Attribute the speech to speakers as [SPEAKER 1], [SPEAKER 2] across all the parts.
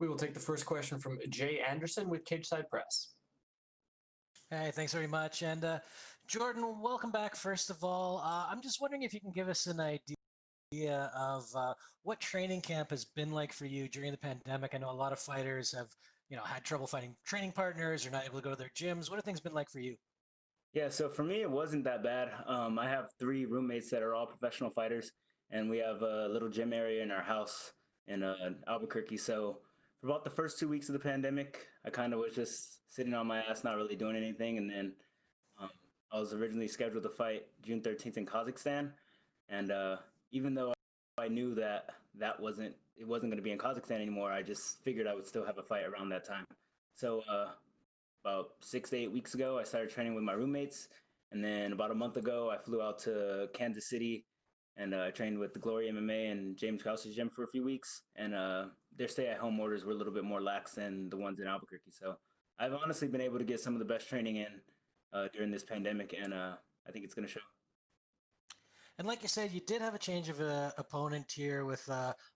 [SPEAKER 1] We will take the first question from Jay Anderson with Cageside Press.
[SPEAKER 2] Hey, thanks very much. And Jordan, welcome back, first of all. I'm just wondering if you can give us an idea of what training camp has been like for you during the pandemic. I know a lot of fighters have, had trouble finding training partners or not able to go to their gyms. What have things been like for you?
[SPEAKER 3] Yeah, so for me, it wasn't that bad. I have three roommates that are all professional fighters, and we have a little gym area in our house in Albuquerque. So for about the first 2 weeks of the pandemic, I kind of was just sitting on my ass, not really doing anything. And then um, I was originally scheduled to fight June 13th in Kazakhstan, and even though I knew that it wasn't going to be in Kazakhstan anymore, I just figured I would still have a fight around that time. So about 6 to 8 weeks ago, I started training with my roommates. And then about a month ago, I flew out to Kansas City and I trained with the Glory MMA and James Krause's gym for a few weeks. And their stay-at-home orders were a little bit more lax than the ones in Albuquerque. So I've honestly been able to get some of the best training in during this pandemic, and I think it's going to show.
[SPEAKER 2] And like you said, you did have a change of opponent here with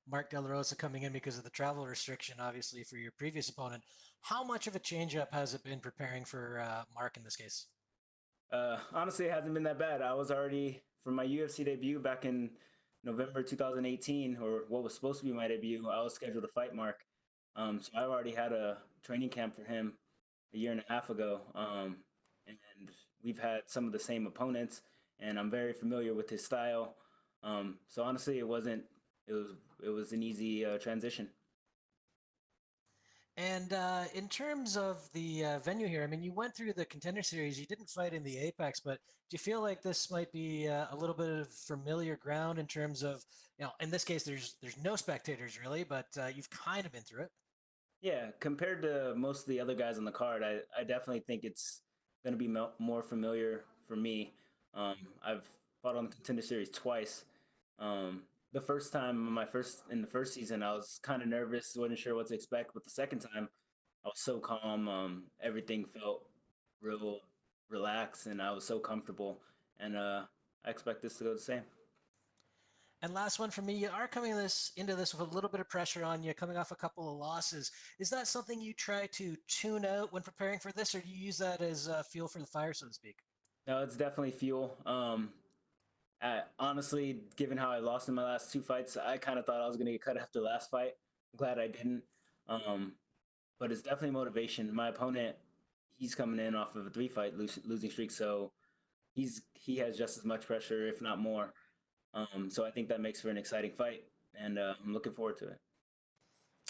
[SPEAKER 2] Mark De La Rosa coming in because of the travel restriction, obviously, for your previous opponent. How much of a change-up has it been preparing for Mark in this case?
[SPEAKER 3] Honestly, it hasn't been that bad. I was already, for my UFC debut back in November 2018, or what was supposed to be my debut, I was scheduled to fight Mark. So I already had a training camp for him a year and a half ago. And we've had some of the same opponents, and I'm very familiar with his style. So honestly, it was an easy transition.
[SPEAKER 2] And in terms of the venue here, I mean, you went through the Contender Series. You didn't fight in the Apex, but do you feel like this might be a little bit of familiar ground in terms of, in this case, there's no spectators really, but you've kind of been through it.
[SPEAKER 3] Yeah, compared to most of the other guys on the card, I definitely think it's going to be more familiar for me. I've fought on the Contender Series twice. The first time, in the first season, I was kind of nervous, wasn't sure what to expect. But the second time, I was so calm. Everything felt real relaxed, and I was so comfortable. And I expect this to go the same.
[SPEAKER 2] And last one for me, you are coming into this with a little bit of pressure on you, coming off a couple of losses. Is that something you try to tune out when preparing for this, or do you use that as fuel for the fire, so to speak?
[SPEAKER 3] No, it's definitely fuel. Honestly, given how I lost in my last two fights, I kind of thought I was going to get cut after the last fight. I'm glad I didn't. But it's definitely motivation. My opponent, he's coming in off of a three-fight losing streak, so he has just as much pressure, if not more. So I think that makes for an exciting fight, and I'm looking forward to it.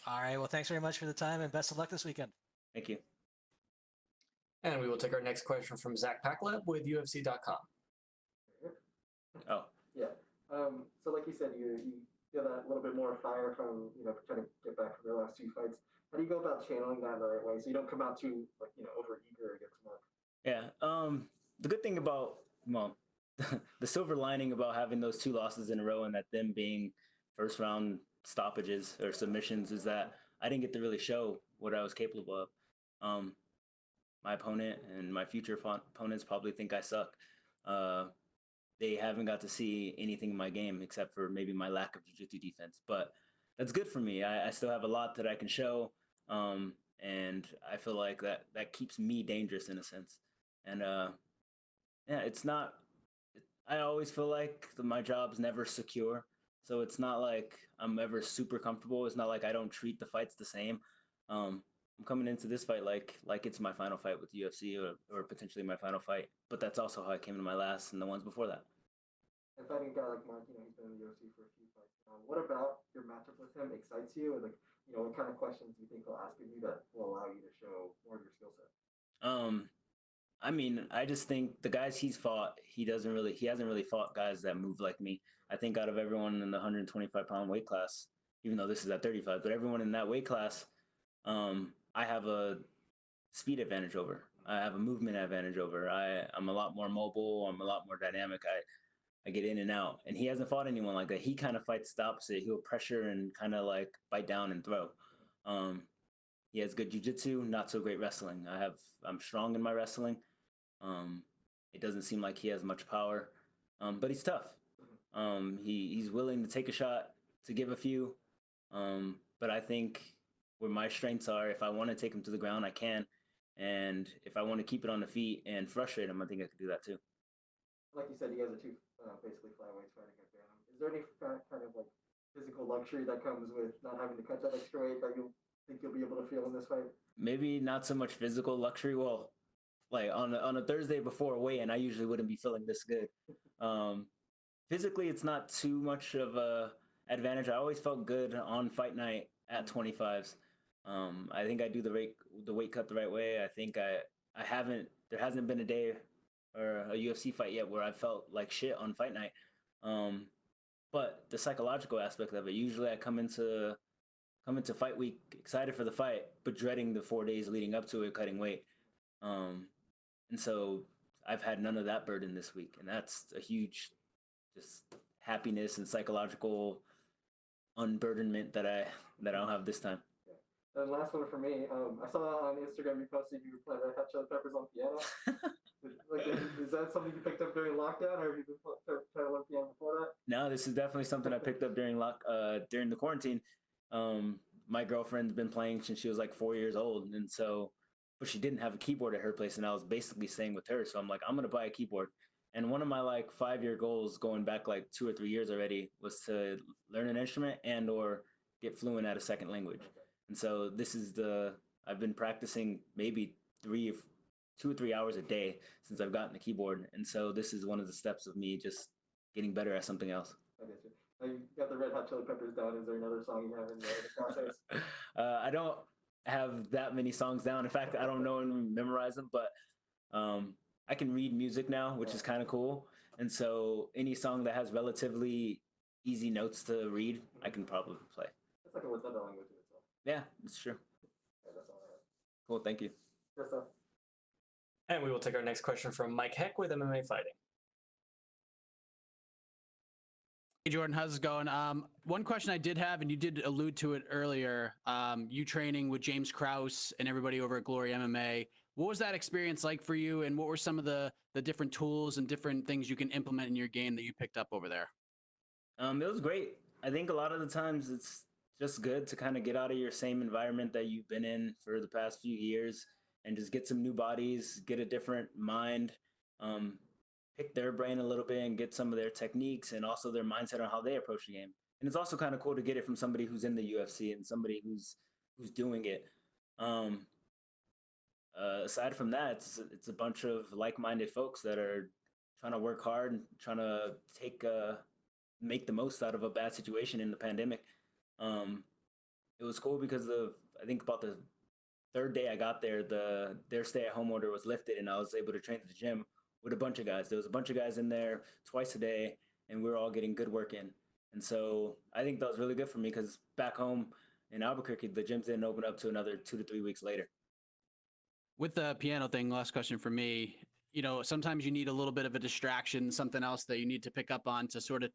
[SPEAKER 2] All right. Well, thanks very much for the time, and best of luck this weekend.
[SPEAKER 3] Thank you.
[SPEAKER 1] And we will take our next question from Zach Pakleb with UFC.com.
[SPEAKER 3] Oh.
[SPEAKER 4] Yeah. So like you said, you feel that little bit more fire from, trying to get back from your last two fights. How do you go about channeling that the right way so you don't come out too, over eager against Mark?
[SPEAKER 3] Yeah. The good thing about, well, the silver lining about having those two losses in a row and that them being first round stoppages or submissions is that I didn't get to really show what I was capable of. My opponent and my future opponents probably think I suck. They haven't got to see anything in my game except for maybe my lack of jiu-jitsu defense, but that's good for me. I still have a lot that I can show, and I feel like that keeps me dangerous in a sense. And yeah, it's not. I always feel like my job's never secure, so it's not like I'm ever super comfortable. It's not like I don't treat the fights the same. I'm coming into this fight like it's my final fight with the UFC or potentially my final fight, but that's also how I came to my last and the ones before that.
[SPEAKER 4] And fighting a guy like Mark, he's been in the UFC for a few fights now. What about your matchup with him excites you? And what kind of questions do you think he'll ask of you that will allow you to show more of your skill set?
[SPEAKER 3] I mean, I just think the guys he's fought, he hasn't really fought guys that move like me. I think out of everyone in the 125-pound weight class, even though this is at 35, but everyone in that weight class, I have a speed advantage over. I have a movement advantage over. I'm a lot more mobile. I'm a lot more dynamic. I get in and out, and he hasn't fought anyone like that. He kind of fights the opposite. He'll pressure and kind of like bite down and throw. He has good jiu-jitsu, not so great wrestling. I'm strong in my wrestling. It doesn't seem like he has much power, but he's tough. He's willing to take a shot, to give a few. But I think where my strengths are. If I want to take him to the ground, I can. And if I want to keep it on the feet and frustrate him, I think I could do that too.
[SPEAKER 4] Like you said, you guys are two basically flyweights fighting at bantam. Is there any kind of like physical luxury that comes with not having to cut that extra weight that you think you'll be able to feel in this fight?
[SPEAKER 3] Maybe not so much physical luxury. Well, like on a Thursday before a weigh-in, I usually wouldn't be feeling this good. Physically, it's not too much of a advantage. I always felt good on fight night at 25s. I think I do the weight cut the right way. I think I haven't. There hasn't been a day or a UFC fight yet where I felt like shit on fight night. But the psychological aspect of it, usually I come into fight week excited for the fight, but dreading the 4 days leading up to it, cutting weight. And so I've had none of that burden this week, and that's a huge just happiness and psychological unburdenment that I don't have this time.
[SPEAKER 4] And last one for me, I saw on Instagram you posted you were playing Red Hot Chili Peppers on piano. Like, is that something you picked up during lockdown, or have you been trying to learn piano before that?
[SPEAKER 3] No, this is definitely something I picked up during the quarantine. My girlfriend's been playing since she was like 4 years old, and so, but she didn't have a keyboard at her place, and I was basically staying with her. So I'm like, I'm gonna buy a keyboard. And one of my like 5-year goals, going back like 2 or 3 years already, was to learn an instrument and or get fluent at a second language.
[SPEAKER 4] Okay.
[SPEAKER 3] And so I've been practicing maybe 2 or 3 hours a day since I've gotten the keyboard. And so this is one of the steps of me just getting better at something else.
[SPEAKER 4] I get you. You got the Red Hot Chili Peppers down. Is there another song you have in the process?
[SPEAKER 3] I don't have that many songs down. In fact, I don't know and memorize them, but I can read music now, which is kind of cool. And so any song that has relatively easy notes to read, I can probably play.
[SPEAKER 4] It's like a what's another language in itself.
[SPEAKER 3] Yeah, it's true.
[SPEAKER 4] Yeah, that's all I have.
[SPEAKER 3] Cool, thank you.
[SPEAKER 4] Good stuff.
[SPEAKER 1] And we will take our next question from Mike Heck with MMA Fighting.
[SPEAKER 5] Hey, Jordan, how's it going? One question I did have, and you did allude to it earlier, you training with James Krause and everybody over at Glory MMA. What was that experience like for you, and what were some of the different tools and different things you can implement in your game that you picked up over there?
[SPEAKER 3] It was great. I think a lot of the times it's just good to kind of get out of your same environment that you've been in for the past few years and just get some new bodies, get a different mind, pick their brain a little bit and get some of their techniques and also their mindset on how they approach the game. And it's also kind of cool to get it from somebody who's in the UFC and somebody who's doing it. Aside from that, it's a bunch of like-minded folks that are trying to work hard and trying to make the most out of a bad situation in the pandemic. It was cool because I think about the third day I got there, their stay-at-home order was lifted, and I was able to train at the gym with a bunch of guys. There was a bunch of guys in there twice a day, and we were all getting good work in. And so I think that was really good for me because back home in Albuquerque, the gyms didn't open up to another 2 to 3 weeks later.
[SPEAKER 5] With the piano thing, last question for me, sometimes you need a little bit of a distraction, something else that you need to pick up on to sort of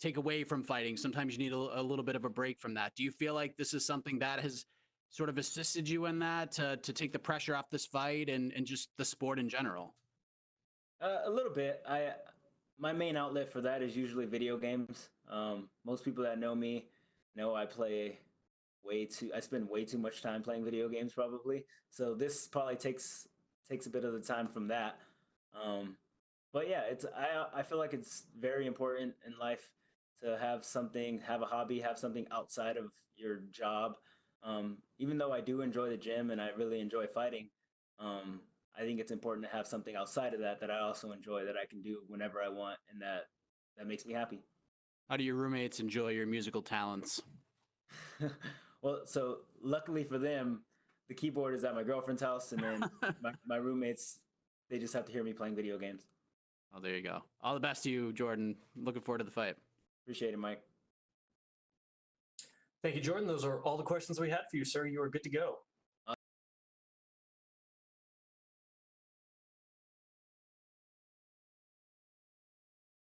[SPEAKER 5] take away from fighting. Sometimes you need a little bit of a break from that. Do you feel like this is something that has sort of assisted you in that to take the pressure off this fight and just the sport in general?
[SPEAKER 3] A little bit. My main outlet for that is usually video games. Most people that know me know I spend way too much time playing video games probably. So this probably takes a bit of the time from that. But yeah, I feel like it's very important in life to have a hobby, have something outside of your job. Even though I do enjoy the gym and I really enjoy fighting, I think it's important to have something outside of that I also enjoy, that I can do whenever I want, and that makes me happy.
[SPEAKER 5] How do your roommates enjoy your musical talents?
[SPEAKER 3] Well, so luckily for them, the keyboard is at my girlfriend's house, and then my roommates, they just have to hear me playing video games.
[SPEAKER 5] Oh, there you go. All the best to you, Jordan. Looking forward to the fight.
[SPEAKER 3] Appreciate it, Mike.
[SPEAKER 1] Thank you, Jordan. Those are all the questions we had for you, sir. You are good to go.